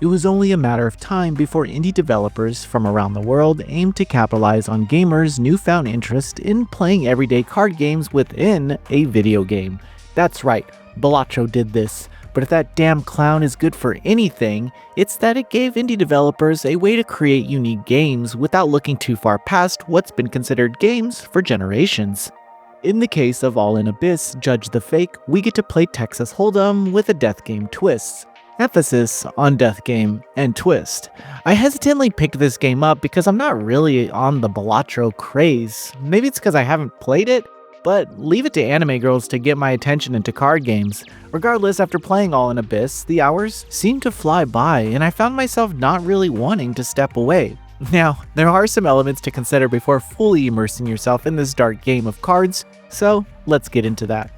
It was only a matter of time before indie developers from around the world aimed to capitalize on gamers' newfound interest in playing everyday card games within a video game. That's right, Balatro did this. But if that damn clown is good for anything, it's that it gave indie developers a way to create unique games without looking too far past what's been considered games for generations. In the case of All in Abyss, Judge the Fake, we get to play Texas Hold'em with a death game twist. Emphasis on death game and twist. I hesitantly picked this game up because I'm not really on the Balatro craze. Maybe it's because I haven't played it, but leave it to anime girls to get my attention into card games. Regardless, after playing All in Abyss, the hours seemed to fly by and I found myself not really wanting to step away. Now, there are some elements to consider before fully immersing yourself in this dark game of cards, so let's get into that.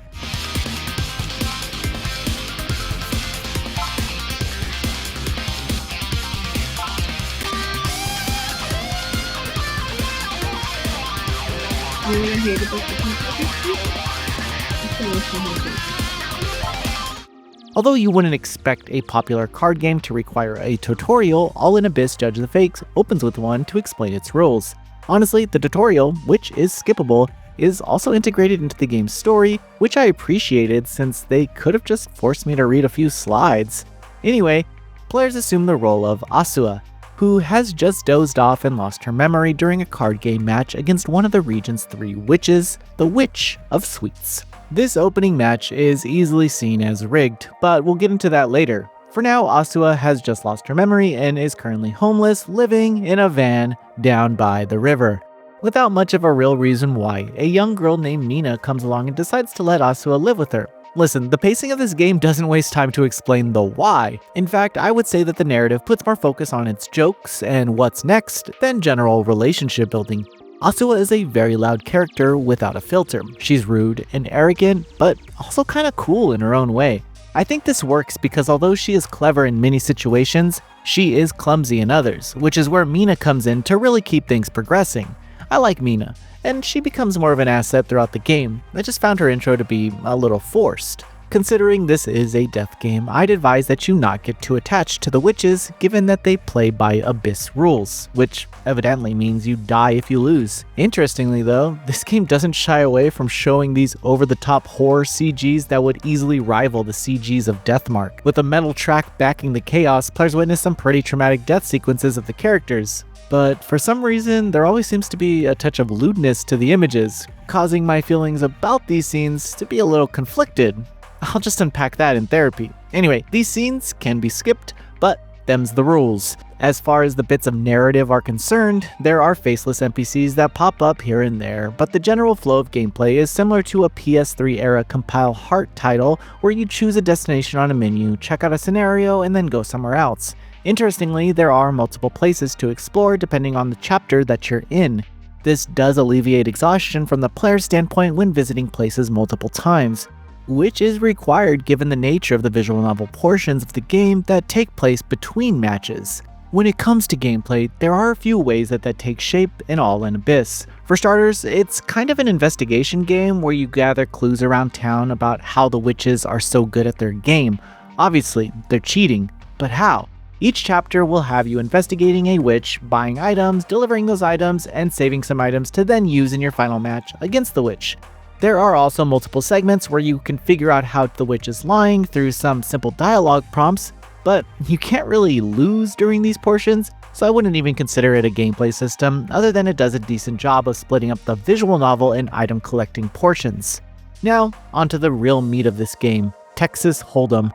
Although you wouldn't expect a popular card game to require a tutorial, All in Abyss Judge the Fakes opens with one to explain its rules. Honestly, the tutorial, which is skippable, is also integrated into the game's story, which I appreciated since they could have just forced me to read a few slides. Anyway, players assume the role of Asua, who has just dozed off and lost her memory during a card game match against one of the region's 3 witches, the Witch of Sweets. This opening match is easily seen as rigged, but we'll get into that later. For now, Asua has just lost her memory and is currently homeless, living in a van down by the river. Without much of a real reason why, a young girl named Mina comes along and decides to let Asua live with her. Listen, the pacing of this game doesn't waste time to explain the why. In fact, I would say that the narrative puts more focus on its jokes and what's next than general relationship building. Asua is a very loud character without a filter. She's rude and arrogant, but also kinda cool in her own way. I think this works because although she is clever in many situations, she is clumsy in others, which is where Mina comes in to really keep things progressing. I like Mina, and she becomes more of an asset throughout the game. I just found her intro to be a little forced. Considering this is a death game, I'd advise that you not get too attached to the witches given that they play by Abyss rules, which evidently means you die if you lose. Interestingly though, this game doesn't shy away from showing these over-the-top horror CGs that would easily rival the CGs of Deathmark. With a metal track backing the chaos, players witness some pretty traumatic death sequences of the characters. But for some reason, there always seems to be a touch of lewdness to the images, causing my feelings about these scenes to be a little conflicted. I'll just unpack that in therapy. Anyway, these scenes can be skipped, but them's the rules. As far as the bits of narrative are concerned, there are faceless NPCs that pop up here and there, but the general flow of gameplay is similar to a PS3 era compile heart title where you choose a destination on a menu, check out a scenario, and then go somewhere else. Interestingly, there are multiple places to explore depending on the chapter that you're in. This does alleviate exhaustion from the player's standpoint when visiting places multiple times, which is required given the nature of the visual novel portions of the game that take place between matches. When it comes to gameplay, there are a few ways that take shape in All in Abyss. For starters, it's kind of an investigation game where you gather clues around town about how the witches are so good at their game. Obviously, they're cheating, but how? Each chapter will have you investigating a witch, buying items, delivering those items, and saving some items to then use in your final match against the witch. There are also multiple segments where you can figure out how the witch is lying through some simple dialogue prompts, but you can't really lose during these portions, so I wouldn't even consider it a gameplay system, other than it does a decent job of splitting up the visual novel and item collecting portions. Now, onto the real meat of this game, Texas Hold'em.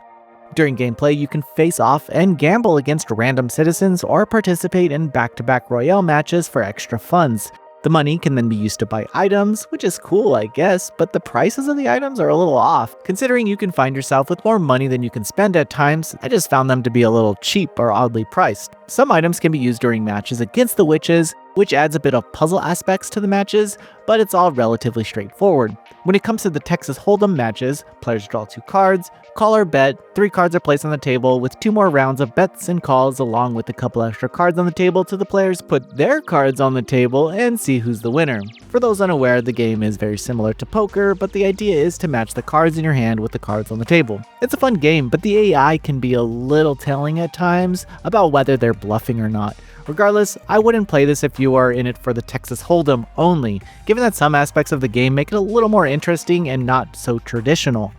During gameplay, you can face off and gamble against random citizens or participate in back-to-back Royale matches for extra funds. The money can then be used to buy items, which is cool I guess, but the prices of the items are a little off. Considering you can find yourself with more money than you can spend at times, I just found them to be a little cheap or oddly priced. Some items can be used during matches against the witches, which adds a bit of puzzle aspects to the matches, but it's all relatively straightforward. When it comes to the Texas Hold'em matches, players draw 2 cards, call or bet, 3 cards are placed on the table with 2 more rounds of bets and calls along with a couple extra cards on the table till the players put their cards on the table and see who's the winner. For those unaware, the game is very similar to poker, but the idea is to match the cards in your hand with the cards on the table. It's a fun game, but the AI can be a little telling at times about whether they're bluffing or not. Regardless, I wouldn't play this if you are in it for the Texas Hold'em only, given that some aspects of the game make it a little more interesting and not so traditional.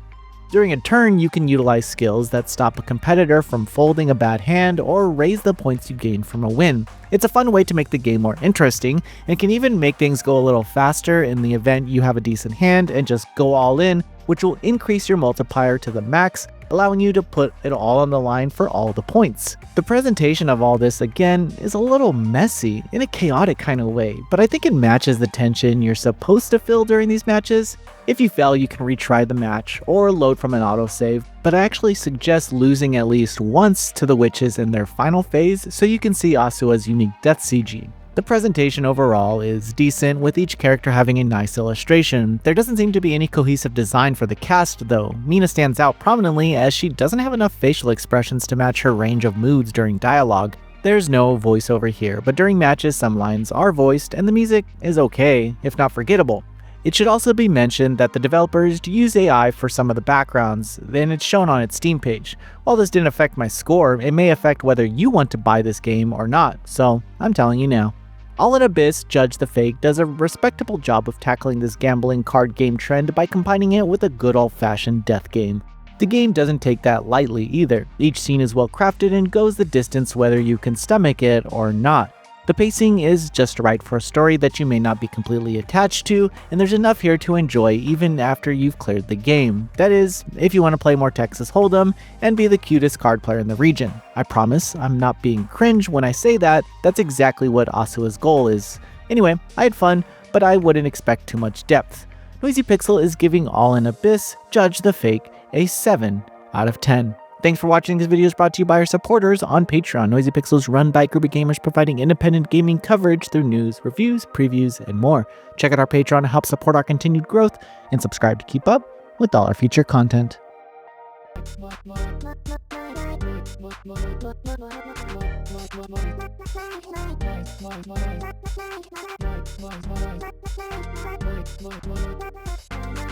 During a turn, you can utilize skills that stop a competitor from folding a bad hand or raise the points you gain from a win. It's a fun way to make the game more interesting, and can even make things go a little faster in the event you have a decent hand and just go all in, which will increase your multiplier to the max, allowing you to put it all on the line for all the points. The presentation of all this, again, is a little messy in a chaotic kind of way, but I think it matches the tension you're supposed to feel during these matches. If you fail, you can retry the match or load from an autosave, but I actually suggest losing at least once to the witches in their final phase so you can see Asua's unique death CG. The presentation overall is decent, with each character having a nice illustration. There doesn't seem to be any cohesive design for the cast though. Mina stands out prominently as she doesn't have enough facial expressions to match her range of moods during dialogue. There's no voiceover here, but during matches some lines are voiced and the music is okay, if not forgettable. It should also be mentioned that the developers use AI for some of the backgrounds, and it's shown on its Steam page. While this didn't affect my score, it may affect whether you want to buy this game or not, so I'm telling you now. All in Abyss Judge the Fake does a respectable job of tackling this gambling card game trend by combining it with a good old-fashioned death game. The game doesn't take that lightly either. Each scene is well crafted and goes the distance whether you can stomach it or not. The pacing is just right for a story that you may not be completely attached to, and there's enough here to enjoy even after you've cleared the game. That is, if you want to play more Texas Hold'em and be the cutest card player in the region. I promise I'm not being cringe when I say that. That's exactly what Asua's goal is. Anyway, I had fun, but I wouldn't expect too much depth. Noisy Pixel is giving All in Abyss Judge the Fake a 7 out of 10. Thanks for watching. This video is brought to you by our supporters on Patreon. Noisy Pixel is run by a group of gamers providing independent gaming coverage through news, reviews, previews, and more. Check out our Patreon to help support our continued growth, and subscribe to keep up with all our future content.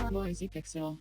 Noisy Pixel.